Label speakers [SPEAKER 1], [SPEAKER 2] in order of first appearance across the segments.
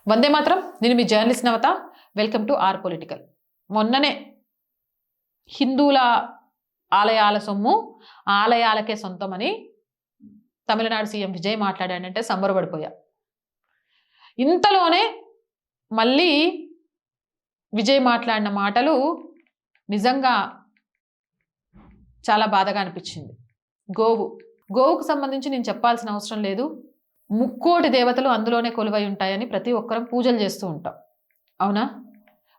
[SPEAKER 1] వందే మాత్రం. నేను మీ journalist Navata. Welcome to our political. మొన్ననే హిందువుల ఆలయాల సొమ్ము ఆలయాలకే సొంతమని తమిళనాడు సీఎం విజయ్ మాట్లాడాడంటే సంబరపడిపోయా. ఇంతలోనే మళ్ళీ విజయ్ మాట్లాడిన మాటలు నిజంగా చాలా బాధగా అనిపించింది. గోవుకు సంబంధించి నేను చెప్పాల్సిన అవసరం లేదు. ముక్కోటి దేవతలు అందులోనే కొలువై ఉంటాయని ప్రతి ఒక్కరం పూజలు చేస్తూ ఉంటాం, అవునా?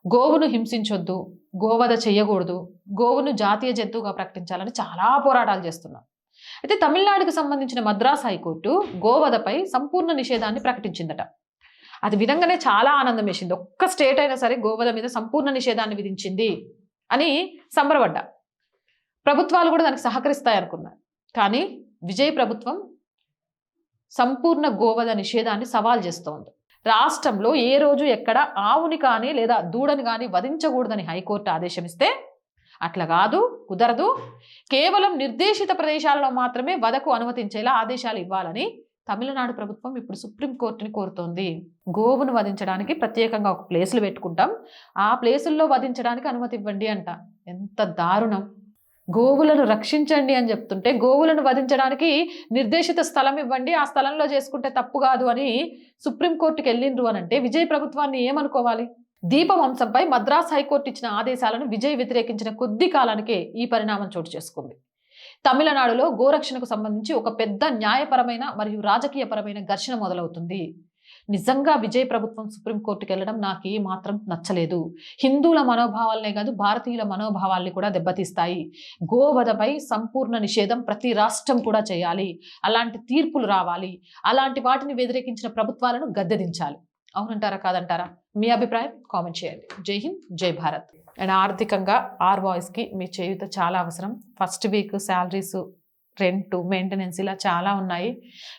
[SPEAKER 1] గోవును హింసించొద్దు, గోవధ చెయ్యకూడదు, గోవును జాతీయ జంతువుగా ప్రకటించాలని చాలా పోరాటాలు చేస్తున్నాం. అయితే తమిళనాడుకు సంబంధించిన మద్రాస్ హైకోర్టు గోవధపై సంపూర్ణ నిషేధాన్ని ప్రకటించిందట. అది విధంగానే చాలా ఆనందం వేసింది. ఒక్క స్టేట్ అయినా సరే గోవధ మీద సంపూర్ణ నిషేధాన్ని విధించింది అని సంబరపడ్డా. ప్రభుత్వాలు కూడా దానికి సహకరిస్తాయి అనుకున్నారు. కానీ విజయ్ ప్రభుత్వం సంపూర్ణ గోవధ నిషేధాన్ని సవాల్ చేస్తోంది. రాష్ట్రంలో ఏ రోజు ఎక్కడ ఆవుని కానీ లేదా దూడని కానీ వధించకూడదని హైకోర్టు ఆదేశమిస్తే అట్లా కాదు, కుదరదు, కేవలం నిర్దేశిత ప్రదేశాలలో మాత్రమే వధకు అనుమతించేలా ఆదేశాలు ఇవ్వాలని తమిళనాడు ప్రభుత్వం ఇప్పుడు సుప్రీంకోర్టుని కోరుతోంది. గోవును వధించడానికి ప్రత్యేకంగా ఒక ప్లేసులు పెట్టుకుంటాం, ఆ ప్లేసుల్లో వధించడానికి అనుమతి ఇవ్వండి అంట. ఎంత దారుణం! గోవులను రక్షించండి అని చెప్తుంటే గోవులను వధించడానికి నిర్దేశిత స్థలం ఇవ్వండి, ఆ స్థలంలో చేసుకుంటే తప్పు కాదు అని సుప్రీంకోర్టుకి వెళ్ళిండ్రు అని అంటే విజయ్ ప్రభుత్వాన్ని ఏమనుకోవాలి? దీపవంశంపై మద్రాస్ హైకోర్టు ఇచ్చిన ఆదేశాలను విజయ్ వ్యతిరేకించిన కొద్ది కాలానికే ఈ పరిణామం చోటు చేసుకుంది. తమిళనాడులో గోరక్షణకు సంబంధించి ఒక పెద్ద న్యాయపరమైన మరియు రాజకీయపరమైన ఘర్షణ మొదలవుతుంది. నిజంగా విజయ్ ప్రభుత్వం సుప్రీంకోర్టుకి వెళ్ళడం నాకు ఏ మాత్రం నచ్చలేదు. హిందువుల మనోభావాలనే కాదు, భారతీయుల మనోభావాల్ని కూడా దెబ్బతీస్తాయి. గోవధపై సంపూర్ణ నిషేధం ప్రతి రాష్ట్రం కూడా చేయాలి, అలాంటి తీర్పులు రావాలి, అలాంటి వాటిని వ్యతిరేకించిన ప్రభుత్వాలను గద్దెదించాలి. అవునంటారా కాదంటారా? మీ అభిప్రాయం కామెంట్ చేయండి. జై హింద్, జై భారత్. అండ్ ఆర్థికంగా ఆర్ వాయిస్కి మీ చేయూత చాలా అవసరం. First week salaries, rent, maintenance ఇలా చాలా ఉన్నాయి.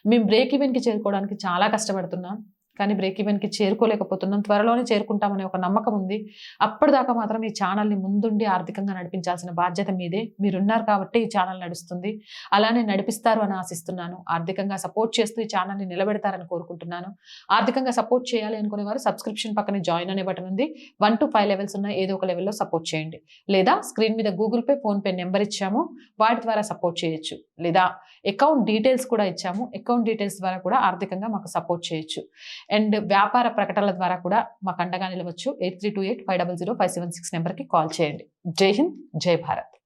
[SPEAKER 1] మేము బ్రేక్ ఈవెన్కి చేరుకోవడానికి చాలా కష్టపడుతున్నాం, కానీ బ్రేక్ ఈవెన్కి చేరుకోలేకపోతున్నాం. త్వరలోనే చేరుకుంటామనే ఒక నమ్మకం ఉంది. అప్పటిదాకా మాత్రం ఈ ఛానల్ని ముందుండి ఆర్థికంగా నడిపించాల్సిన బాధ్యత మీదే. మీరున్నారు కాబట్టి ఈ ఛానల్ నడుస్తుంది, అలానే నడిపిస్తారు అని ఆశిస్తున్నాను. ఆర్థికంగా సపోర్ట్ చేస్తూ ఈ ఛానల్ని నిలబెడతారని కోరుకుంటున్నాను. ఆర్థికంగా సపోర్ట్ చేయాలి అనుకునేవారు సబ్స్క్రిప్షన్ పక్కనే జాయిన్ అనే బటన్ ఉంది. 1 to 5 లెవెల్స్ ఉన్న ఏదో ఒక లెవెల్లో సపోర్ట్ చేయండి. లేదా స్క్రీన్ మీద గూగుల్ పే, ఫోన్పే నెంబర్ ఇచ్చాము, వాటి ద్వారా సపోర్ట్ చేయొచ్చు. లేదా అకౌంట్ డీటెయిల్స్ కూడా ఇచ్చాము, అకౌంట్ డీటెయిల్స్ ద్వారా కూడా ఆర్థికంగా మాకు సపోర్ట్ చేయొచ్చు. అండ్ వ్యాపార ప్రకటనల ద్వారా కూడా మాకు అండగా నిలవచ్చు. 8328 500 576 నెంబర్కి కాల్ చేయండి. జై హింద్, జై భారత్.